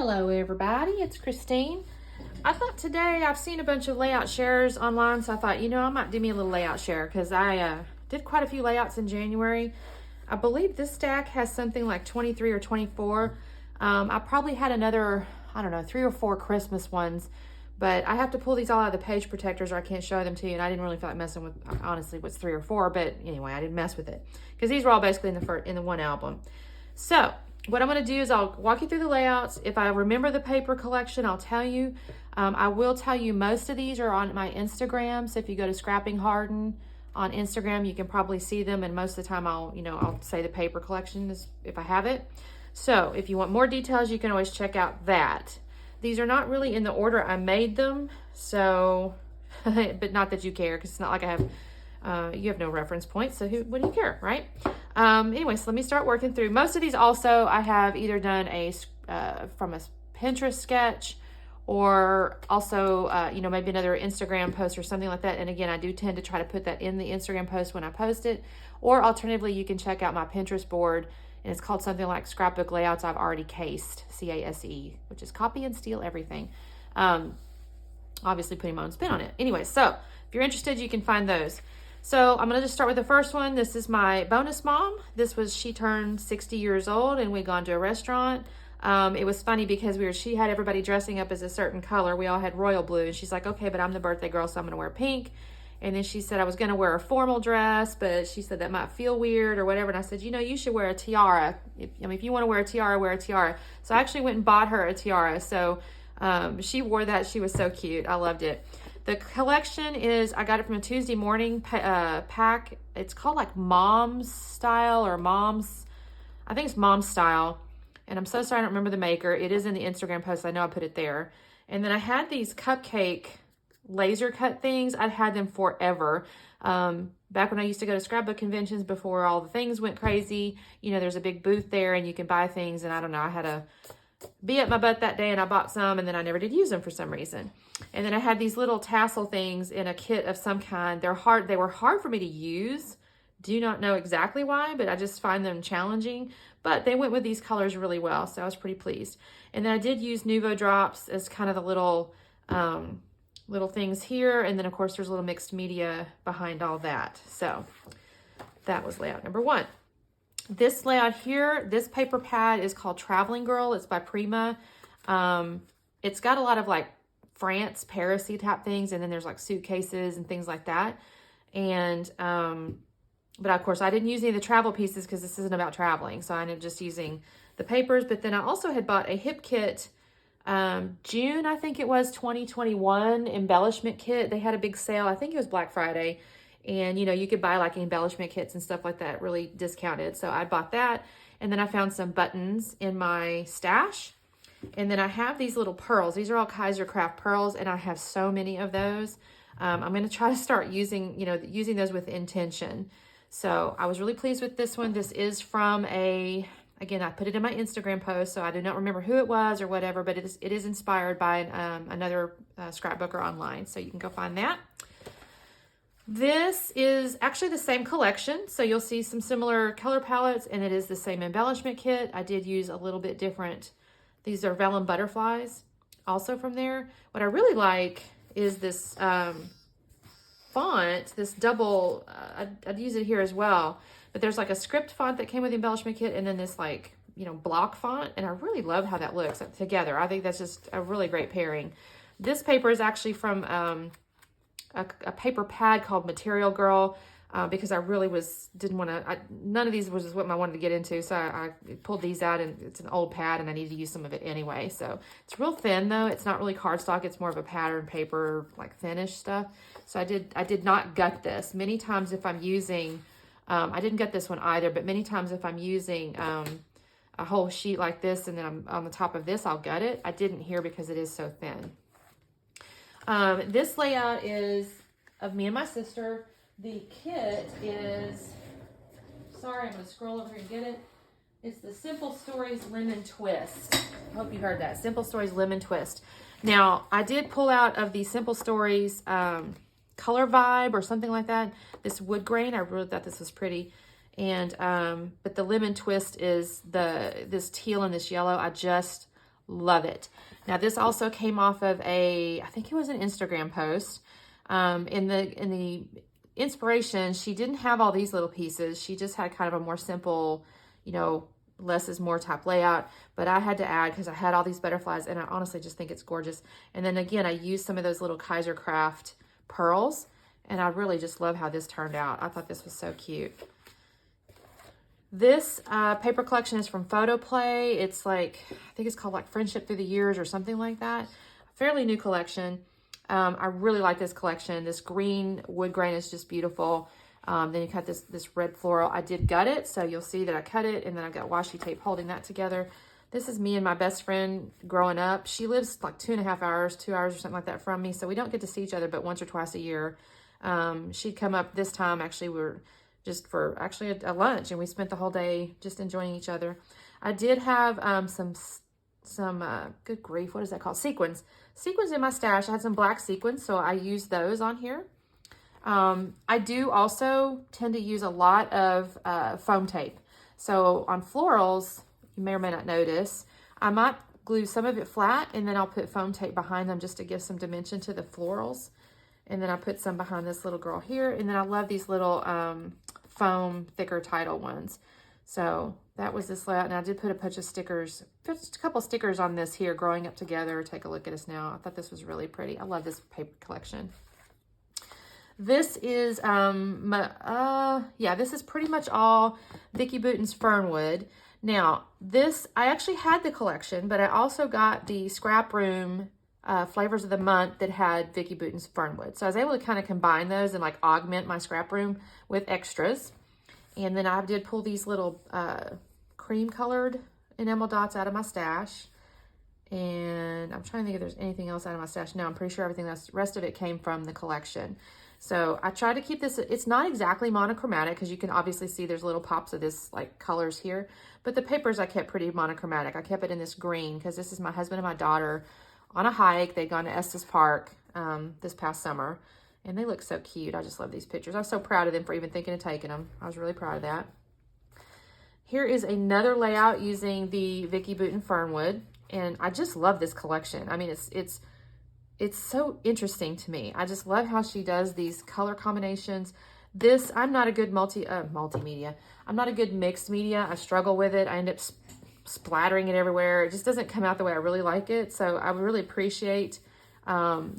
Hello everybody, it's Christine. I thought today I've seen a bunch of layout shares online, so I thought, I might do me a little layout share because I did quite a few layouts in January. I believe this stack has something like 23 or 24. I probably had another, I don't know, 3 or 4 Christmas ones, but I have to pull these all out of the page protectors or I can't show them to you, and I didn't really feel like messing with, honestly, what's 3 or 4, but anyway, I didn't mess with it because these were all basically in the one album. So what I'm going to do is I'll walk you through the layouts. If I remember the paper collection, I'll tell you. I will tell you most of these are on my Instagram. So if you go to Scrapping Harden on Instagram, you can probably see them. And most of the time I'll say the paper collection is if I have it. So if you want more details, you can always check out that. These are not really in the order I made them. So, but not that you care, because it's not like I have, you have no reference point. So what do you care, right? Anyway, so let me start working through. Most of these also I have either done from a Pinterest sketch or also, maybe another Instagram post or something like that. And again, I do tend to try to put that in the Instagram post when I post it. Or alternatively, you can check out my Pinterest board, and it's called something like Scrapbook Layouts I've Already Cased, C-A-S-E, which is copy and steal everything. Obviously putting my own spin on it. Anyway, so if you're interested, you can find those. So I'm going to just start with the first one. This is my bonus mom. She turned 60 years old and we'd gone to a restaurant. It was funny because she had everybody dressing up as a certain color. We all had royal blue, and she's like, okay, but I'm the birthday girl, so I'm going to wear pink. And then she said I was going to wear a formal dress, but she said that might feel weird or whatever. And I said, you should wear a tiara. If you want to wear a tiara, wear a tiara. So I actually went and bought her a tiara. So she wore that. She was so cute. I loved it. The collection I got it from a Tuesday morning pack. It's called like Mom's Style or I think it's Mom's Style. And I'm so sorry I don't remember the maker. It is in the Instagram post. I know I put it there. And then I had these cupcake laser cut things. I'd had them forever. Back when I used to go to scrapbook conventions before all the things went crazy, there's a big booth there and you can buy things. And I don't know, I had a bee up my butt that day and I bought some, and then I never did use them for some reason. And then I had these little tassel things in a kit of some kind. They were hard for me to use. Do not know exactly why, but I just find them challenging. But they went with these colors really well, so I was pretty pleased. And then I did use Nuvo drops as kind of the little things here. And then of course there's a little mixed media behind all that. So that was layout number 1. This layout here, this paper pad is called Traveling Girl. It's by Prima. It's got a lot of like France, Paris-y type things, and then there's like suitcases and things like that. And but of course I didn't use any of the travel pieces because this isn't about traveling, so I ended up just using the papers. But then I also had bought a hip kit, June, I think it was, 2021 embellishment kit. They had a big sale. I think it was Black Friday. And, you could buy like embellishment kits and stuff like that, really discounted. So I bought that. And then I found some buttons in my stash. And then I have these little pearls. These are all Kaiser Craft pearls, and I have so many of those. I'm going to try to start using those with intention. So I was really pleased with this one. This is from again, I put it in my Instagram post, so I do not remember who it was or whatever, but it is inspired by another scrapbooker online. So you can go find that. This is actually the same collection, so you'll see some similar color palettes, and it is the same embellishment kit. I did use a little bit different. These are Vellum butterflies, also from there. What I really like is this font, this double, I'd use it here as well, but there's like a script font that came with the embellishment kit, and then this like, block font, and I really love how that looks together. I think that's just a really great pairing. This paper is actually from a paper pad called Material Girl, because I really didn't want to, none of these was what I wanted to get into. So I pulled these out, and it's an old pad and I needed to use some of it anyway. So it's real thin though. It's not really cardstock. It's more of a pattern paper, like thinnish stuff. So I did not gut this. Many times if I'm using, I didn't gut this one either, but many times if I'm using a whole sheet like this and then I'm on the top of this, I'll gut it. I didn't here because it is so thin. This layout is of me and my sister. The kit is, sorry, I'm going to scroll over here and get it. It's the Simple Stories Lemon Twist. I hope you heard that. Simple Stories Lemon Twist. Now, I did pull out of the Simple Stories color vibe or something like that, this wood grain. I really thought this was pretty. And but the lemon twist is this teal and this yellow. I just Love it. Now this also came off of I think it was an Instagram post. In the inspiration, she didn't have all these little pieces. She just had kind of a more simple, you know, less is more type layout, but I had to add because I had all these butterflies, and I honestly just think it's gorgeous. And then again, I used some of those little Kaiser Craft pearls, and I really just love how this turned out. I thought this was so cute. This paper collection is from Photo Play. It's like, I think it's called like Friendship Through the Years or something like that. Fairly new collection. I really like this collection. This green wood grain is just beautiful. Then you cut this red floral. I did gut it, so you'll see that I cut it, and then I've got washi tape holding that together. This is me and my best friend growing up. She lives like 2.5 hours, 2 hours or something like that from me, so we don't get to see each other but once or twice a year. She'd come up this time. Actually, we were just for actually a lunch, and we spent the whole day just enjoying each other. I did have some good grief, what is that called? Sequins in my stash. I had some black sequins, so I used those on here. I do also tend to use a lot of foam tape. So on florals, you may or may not notice, I might glue some of it flat, and then I'll put foam tape behind them just to give some dimension to the florals. And then I put some behind this little girl here. And then I love these little foam thicker title ones. So that was this layout. And I did put a bunch of stickers, just a couple stickers on this here, growing up together. Take a look at us now. I thought this was really pretty. I love this paper collection. This is, this is pretty much all Vicki Boutin's Fernwood. Now, this, I actually had the collection, but I also got the Scrap Room Flavors of the Month that had Vicki Boutin's Fernwood. So I was able to kind of combine those and like augment my Scrap Room with extras. And then I did pull these little cream colored enamel dots out of my stash. And I'm trying to think if there's anything else out of my stash. No, I'm pretty sure everything else, rest of it came from the collection. So I tried to keep this, it's not exactly monochromatic because you can obviously see there's little pops of this like colors here, but the papers I kept pretty monochromatic. I kept it in this green because this is my husband and my daughter on a hike. They'd gone to Estes Park this past summer, and they look so cute. I just love these pictures. I'm so proud of them for even thinking of taking them. I was really proud of that. Here is another layout using the Vicki Boutin Fernwood, and I just love this collection. I mean, it's so interesting to me. I just love how she does these color combinations. This, I'm not a good multimedia. I'm not a good mixed media. I struggle with it. I end up splattering it everywhere. It just doesn't come out the way I really like it. So I would really appreciate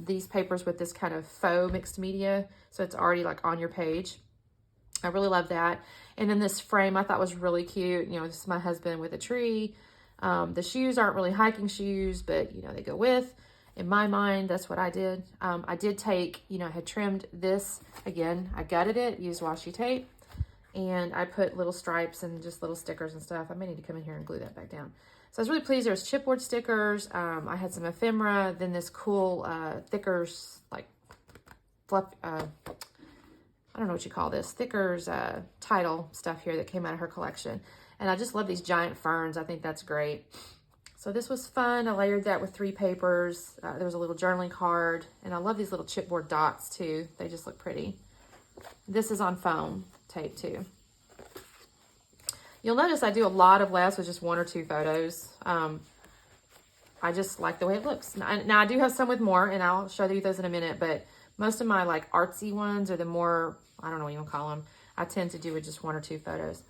these papers with this kind of faux mixed media. So it's already like on your page. I really love that. And then this frame I thought was really cute. You know, this is my husband with a tree. The shoes aren't really hiking shoes, but you know, they go with. In my mind, that's what I did. I did take, you know, I had trimmed this again. I gutted it, used washi tape, and I put little stripes and just little stickers and stuff. I may need to come in here and glue that back down. So I was really pleased. There was chipboard stickers. I had some ephemera, then this cool thickers, like fluff, I don't know what you call this, thickers title stuff here that came out of her collection. And I just love these giant ferns. I think that's great. So this was fun. I layered that with 3 papers. There was a little journaling card, and I love these little chipboard dots too. They just look pretty. This is on foam tape too. You'll notice I do a lot of layouts with just 1 or 2 photos. I just like the way it looks. Now I do have some with more, and I'll show you those in a minute, but most of my like artsy ones are the more, I don't know what you want to call them, I tend to do with just 1 or 2 photos.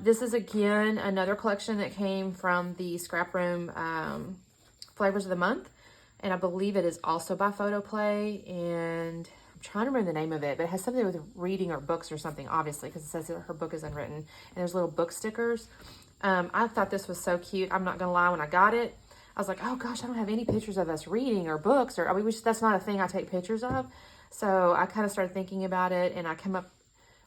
This is again another collection that came from the Scrap Room Flavors of the Month, and I believe it is also by Photo Play, and I'm trying to remember the name of it, but it has something with reading or books or something, obviously, because it says that her book is unwritten, and there's little book stickers. I thought this was so cute. I'm not gonna lie, when I got it, I was like, oh gosh, I don't have any pictures of us reading or books, or I mean, that's not a thing I take pictures of. So I kind of started thinking about it, and I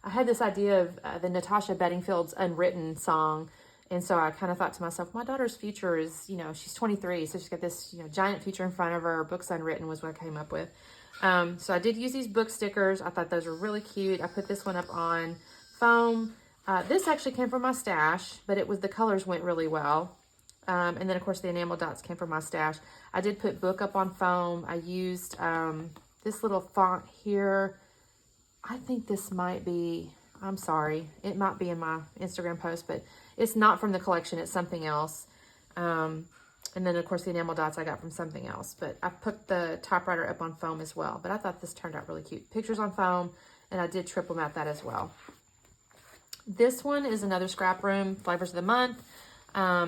had this idea of the Natasha Bedingfield's Unwritten song. And so I kind of thought to myself, my daughter's future is, you know, she's 23. So she's got this, you know, giant future in front of her. Books Unwritten was what I came up with. So I did use these book stickers. I thought those were really cute. I put this one up on foam. This actually came from my stash, but the colors went really well. And then of course the enamel dots came from my stash. I did put book up on foam. I used this little font here. I think this might be, I'm sorry, it might be in my Instagram post, but it's not from the collection. It's something else. And then, of course, the enamel dots I got from something else. But I put the typewriter up on foam as well. But I thought this turned out really cute. Pictures on foam, and I did triple mat that as well. This one is another Scrap Room Flavors of the Month.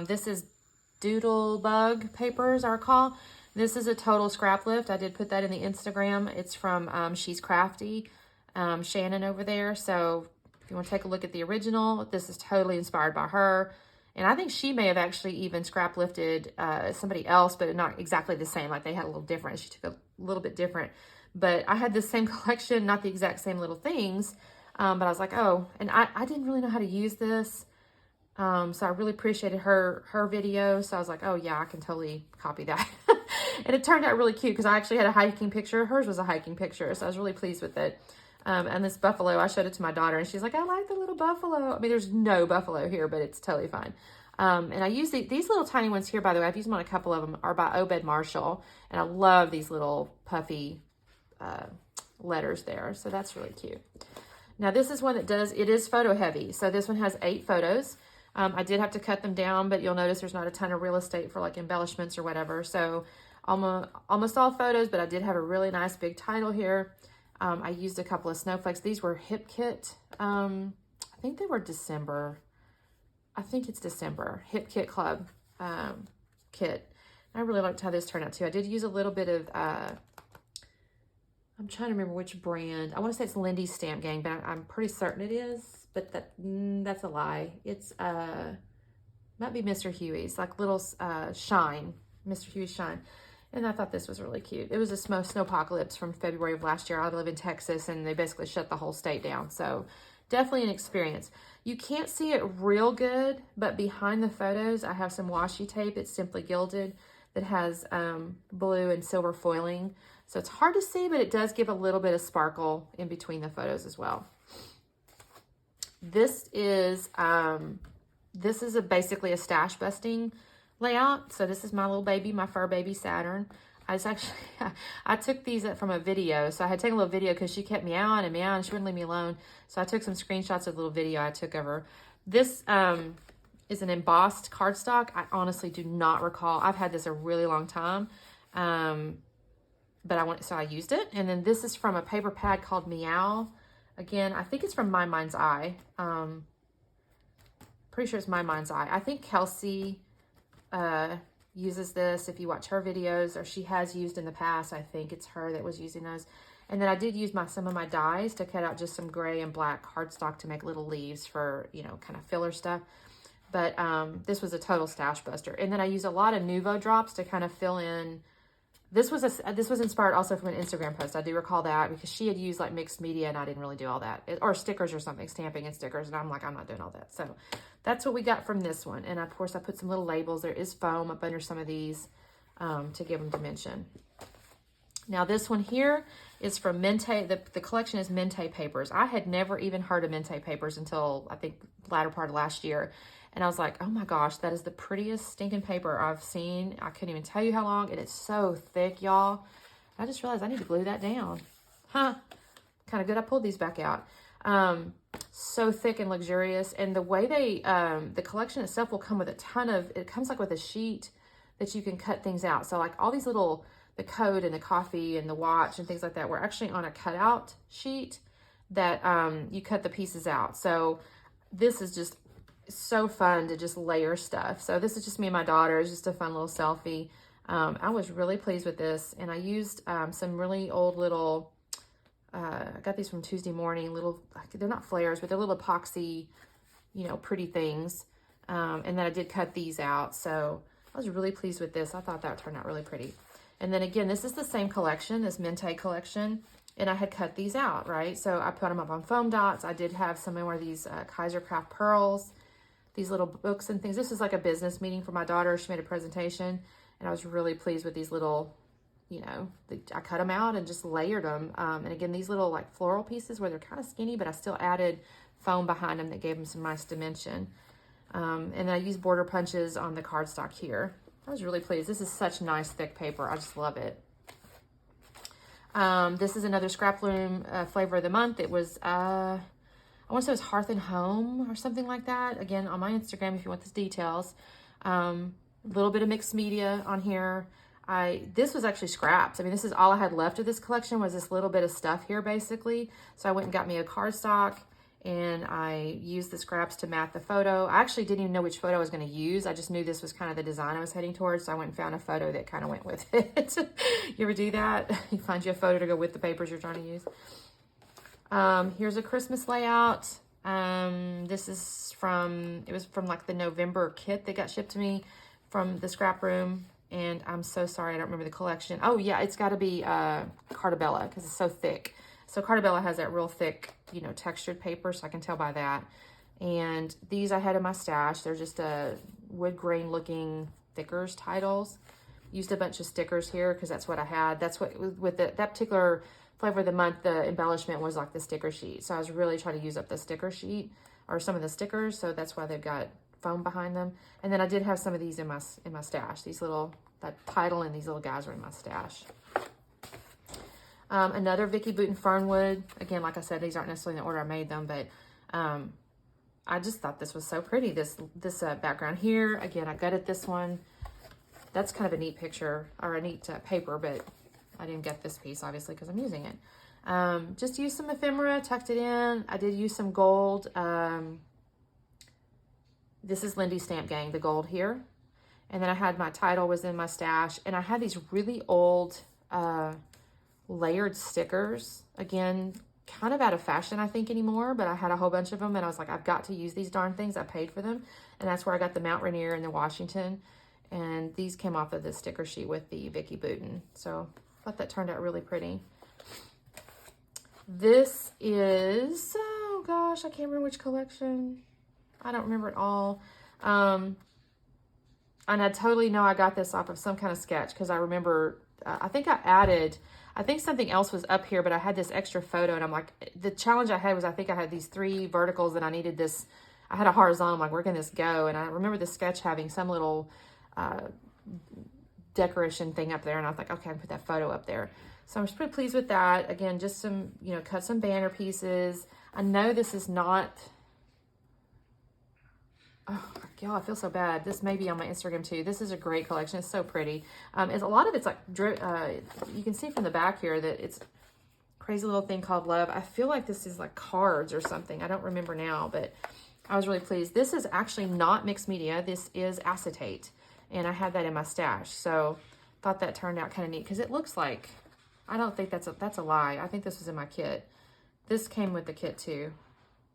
This is Doodle Bug papers, I recall. This is a total scrap lift. I did put that in the Instagram. It's from She's Crafty, Shannon over there. So if you want to take a look at the original, this is totally inspired by her. And I think she may have actually even scrap lifted somebody else, but not exactly the same. Like they had a little different. She took a little bit different. But I had the same collection, not the exact same little things. But I was like, oh, and I didn't really know how to use this. So I really appreciated her video. So I was like, oh yeah, I can totally copy that. And it turned out really cute because I actually had a hiking picture. Hers was a hiking picture. So I was really pleased with it. And this buffalo, I showed it to my daughter and she's like, I like the little buffalo. I mean, there's no buffalo here, but it's totally fine. And I use these little tiny ones here, by the way. I've used them on a couple of them, are by Obed Marshall. And I love these little puffy letters there. So that's really cute. Now this is one that it is photo heavy. So this one has 8 photos. I did have to cut them down, but you'll notice there's not a ton of real estate for like embellishments or whatever. So almost all photos, but I did have a really nice big title here. I used a couple of snowflakes. These were Hip Kit. I think they were December. I think it's December. Hip Kit Club kit. I really liked how this turned out too. I did use a little bit of, I'm trying to remember which brand. I want to say it's Lindy's Stamp Gang, but I'm pretty certain it is. But that's a lie. It's, might be Mr. Huey's, like little Shine. Mr. Huey's Shine. And I thought this was really cute. It was a snowpocalypse from February of last year. I live in Texas, and they basically shut the whole state down. So definitely an experience. You can't see it real good, but behind the photos, I have some washi tape. It's Simply Gilded that has blue and silver foiling. So it's hard to see, but it does give a little bit of sparkle in between the photos as well. This is basically a stash busting layout. So this is my little baby, my fur baby Saturn. I took these from a video. So I had taken a little video because she kept meowing and meowing and she wouldn't leave me alone. So I took some screenshots of the little video I took of her. This is an embossed cardstock. I honestly do not recall. I've had this a really long time. So I used it. And then this is from a paper pad called Meow. Again, I think it's from My Mind's Eye. Pretty sure it's My Mind's Eye. I think Kelsey uses this if you watch her videos, or she has used in the past. I think it's her that was using those. And then I did use some of my dies to cut out just some gray and black cardstock to make little leaves for, kind of filler stuff. But this was a total stash buster. And then I used a lot of Nuvo drops to kind of fill in. This was inspired also from an Instagram post. I do recall that because she had used like mixed media and I didn't really do all that. Or stickers or something, stamping and stickers. And I'm like, I'm not doing all that. So that's what we got from this one. And of course I put some little labels. There is foam up under some of these to give them dimension. Now this one here is from Mente. The collection is Mente papers. I had never even heard of Mente papers until I think latter part of last year. And I was like, oh my gosh, that is the prettiest stinking paper I've seen. I couldn't even tell you how long. And it's so thick, y'all. I just realized I need to glue that down. Huh. Kind of good I pulled these back out. So thick and luxurious. And the way the collection itself will come with a ton of, it comes like with a sheet that you can cut things out. So like all these little, the code and the coffee and the watch and things like that were actually on a cutout sheet that you cut the pieces out. So this is just so fun to just layer stuff. So this is just me and my daughter. It's just a fun little selfie. I was really pleased with this, and I used some really old little I got these from Tuesday Morning, little, they're not flares, but they're little epoxy, pretty things. And then I did cut these out. So I was really pleased with this. I thought that turned out really pretty. And then again, this is the same collection, this Mente collection. And I had cut these out, right? So I put them up on foam dots. I did have some more of these Kaiser Craft pearls, these little books and things. This is like a business meeting for my daughter. She made a presentation, and I was really pleased with these little, I cut them out and just layered them. And again, these little like floral pieces where they're kind of skinny, but I still added foam behind them that gave them some nice dimension. And then I used border punches on the cardstock here. I was really pleased. This is such nice thick paper. I just love it. This is another Scrap Room flavor of the month. It was, I want to say it was Hearth and Home or something like that. Again, on my Instagram, if you want the details. A little bit of mixed media on here. This was actually scraps. I mean, this is all I had left of this collection was this little bit of stuff here, basically. So I went and got me a cardstock, and I used the scraps to mat the photo. I actually didn't even know which photo I was going to use. I just knew this was kind of the design I was heading towards, so I went and found a photo that kind of went with it. You ever do that? You find you a photo to go with the papers you're trying to use. Here's a Christmas layout. This is it was from like the November kit that got shipped to me from the scrap room. And I'm so sorry, I don't remember the collection. Oh yeah, it's gotta be Cartabella because it's so thick. So Cartabella has that real thick, you know, textured paper, so I can tell by that. And these I had in my stash. They're just wood grain looking thickers titles. Used a bunch of stickers here because that's what I had. That's what, with that particular flavor of the month, the embellishment was like the sticker sheet. So I was really trying to use up the sticker sheet or some of the stickers. So that's why they've got foam behind them. And then I did have some of these in my stash. These little, that title and these little guys are in my stash. Another Vicky Booten Fernwood. Again, like I said, these aren't necessarily in the order I made them, but I just thought this was so pretty. This background here. Again, I gutted this one. That's kind of a neat picture, or a neat paper, but I didn't get this piece, obviously, because I'm using it. Just used some ephemera, tucked it in. I did use some gold. This is Lindy Stamp Gang, the gold here. And then I had my title was in my stash. And I had these really old layered stickers. Again, kind of out of fashion, I think, anymore. But I had a whole bunch of them. And I was like, I've got to use these darn things. I paid for them. And that's where I got the Mount Rainier and the Washington. And these came off of the sticker sheet with the Vicky Booten. So I thought that turned out really pretty. This is, oh gosh, I can't remember which collection. I don't remember it all. And I totally know I got this off of some kind of sketch because I remember, I think something else was up here, but I had this extra photo and I'm like, the challenge I had was I think I had these 3 verticals and I needed this, I had a horizontal, I'm like, where can this go? And I remember the sketch having some little decoration thing up there and I was like, okay, I can put that photo up there. So I'm just pretty pleased with that. Again, just some, you know, cut some banner pieces. I know this is not, oh, God, I feel so bad. This may be on my Instagram too. This is a great collection. It's so pretty. It's a lot of it's like, you can see from the back here that it's a crazy little thing called Love. I feel like this is like cards or something. I don't remember now, but I was really pleased. This is actually not mixed media. This is acetate. And I had that in my stash. So thought that turned out kind of neat because it looks like, I don't think that's a lie. I think this was in my kit. This came with the kit too,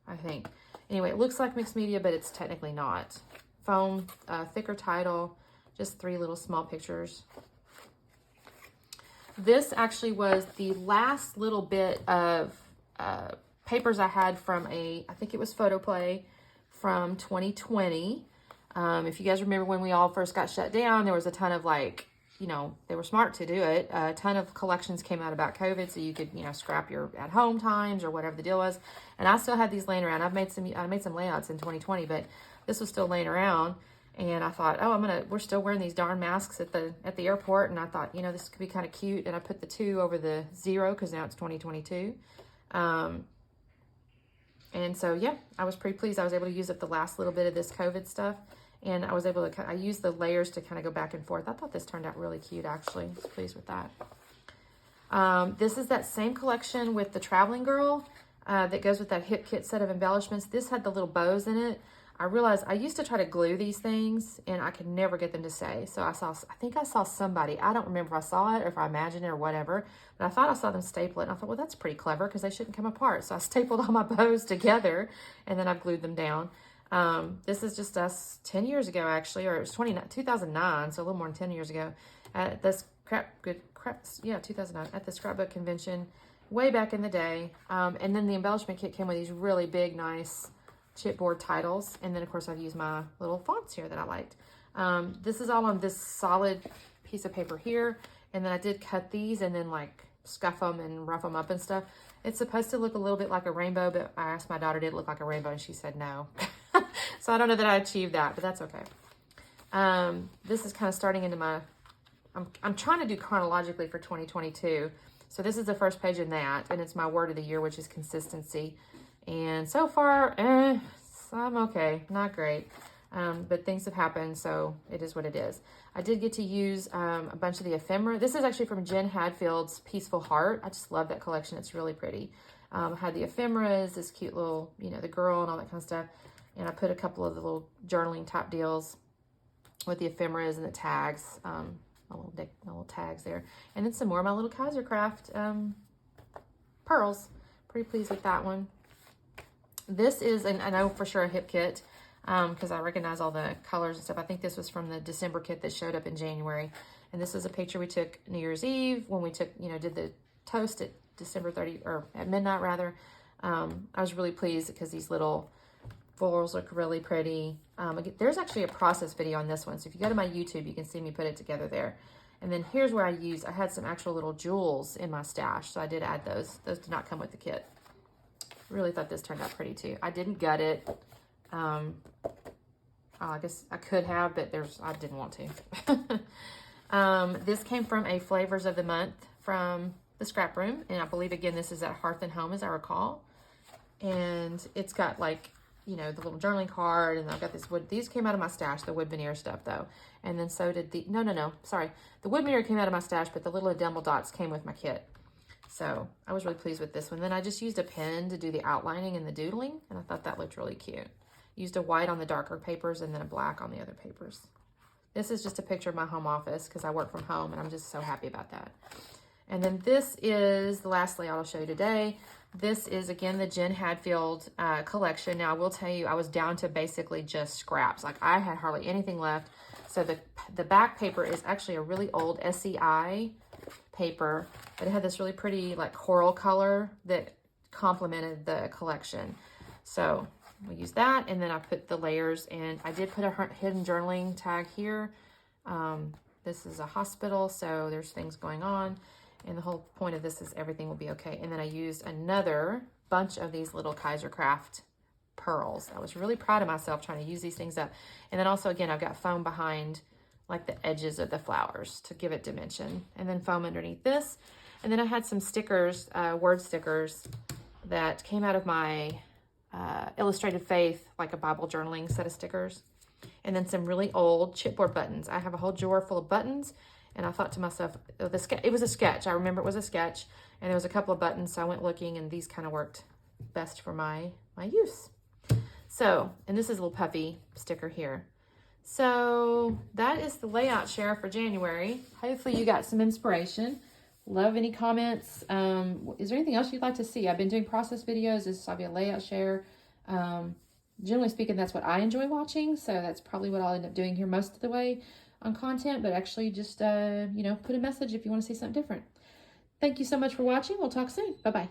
I think. Anyway, it looks like mixed media, but it's technically not. Foam, thicker title, just 3 little small pictures. This actually was the last little bit of papers I had from I think it was Photoplay from 2020. If you guys remember when we all first got shut down, there was a ton of like, you know, they were smart to do it. A ton of collections came out about COVID, so you could, you know, scrap your at-home times or whatever the deal was. And I still had these laying around. I made some layouts in 2020, but this was still laying around. And I thought, oh, we're still wearing these darn masks at the airport. And I thought, you know, this could be kind of cute. And I put the 2 over the 0 because now it's 2022. And so, yeah, I was pretty pleased. I was able to use up the last little bit of this COVID stuff. And I was able to, I used the layers to kind of go back and forth. I thought this turned out really cute, actually. I was pleased with that. This is that same collection with the Traveling Girl that goes with that hip kit set of embellishments. This had the little bows in it. I realized I used to try to glue these things and I could never get them to stay. So I think I saw somebody, I don't remember if I saw it or if I imagined it or whatever, but I thought I saw them staple it. And I thought, well, that's pretty clever because they shouldn't come apart. So I stapled all my bows together and then I glued them down. This is just us 10 years ago, actually, or it was 2009, so a little more than 10 years ago, at this 2009, at the Scrapbook convention, way back in the day. And then the embellishment kit came with these really big, nice chipboard titles. And then, of course, I've used my little fonts here that I liked. This is all on this solid piece of paper here. And then I did cut these and then, like, scuff them and rough them up and stuff. It's supposed to look a little bit like a rainbow, but I asked my daughter, did it look like a rainbow? And she said no. So I don't know that I achieved that, but that's okay. This is kind of starting into my, I'm trying to do chronologically for 2022. So this is the first page in that, and it's my word of the year, which is consistency. And so far, I'm okay, not great. but things have happened, so it is what it is. I did get to use a bunch of the ephemera. This is actually from Jen Hadfield's Peaceful Heart. I just love that collection. It's really pretty. Had the ephemeras, this cute little, you know, the girl and all that kind of stuff. And I put a couple of the little journaling type deals with the ephemeras and the tags, my little tags there. And then some more of my little Kaiser Craft pearls. Pretty pleased with that one. This is, and I know for sure, a hip kit, because I recognize all the colors and stuff. I think this was from the December kit that showed up in January. And this is a picture we took New Year's Eve when we took, you know, did the toast at December 30, or at midnight rather. I was really pleased because these little florals look really pretty. There's actually a process video on this one. So if you go to my YouTube, you can see me put it together there. And then here's where I had some actual little jewels in my stash. So I did add those. Those did not come with the kit. Really thought this turned out pretty too. I didn't gut it. I guess I could have, but I didn't want to. This came from a Flavors of the Month from the Scrap Room. And I believe, again, this is at Hearth and Home, as I recall. And it's got, like, you know, the little journaling card, and I've got this wood. These came out of my stash, the wood veneer stuff, though. And then so did sorry. The wood veneer came out of my stash, but the little enamel dots came with my kit. So I was really pleased with this one. Then I just used a pen to do the outlining and the doodling, and I thought that looked really cute. Used a white on the darker papers and then a black on the other papers. This is just a picture of my home office because I work from home, and I'm just so happy about that. And then this is the last layout I'll show you today. This is, again, the Jen Hadfield collection. Now, I will tell you, I was down to basically just scraps. Like, I had hardly anything left. So the back paper is actually a really old SEI paper, but it had this really pretty, like, coral color that complemented the collection. So we use that, and then I put the layers, and I did put a hidden journaling tag here. This is a hospital, so there's things going on. And the whole point of this is everything will be okay. And then I used another bunch of these little Kaiser Craft pearls. I was really proud of myself trying to use these things up. And then also, again, I've got foam behind, like, the edges of the flowers to give it dimension. And then foam underneath this. And then I had some stickers, word stickers, that came out of my Illustrated Faith, like a Bible journaling set of stickers. And then some really old chipboard buttons. I have a whole drawer full of buttons. And I thought to myself, it was a sketch. I remember it was a sketch. And there was a couple of buttons, so I went looking, and these kind of worked best for my use. So, and this is a little puffy sticker here. So that is the layout share for January. Hopefully you got some inspiration. Love any comments. Is there anything else you'd like to see? I've been doing process videos. This will be a layout share. Generally speaking, that's what I enjoy watching. So that's probably what I'll end up doing here most of the way on content, but actually just, you know, put a message if you want to see something different. Thank you so much for watching. We'll talk soon. Bye-bye.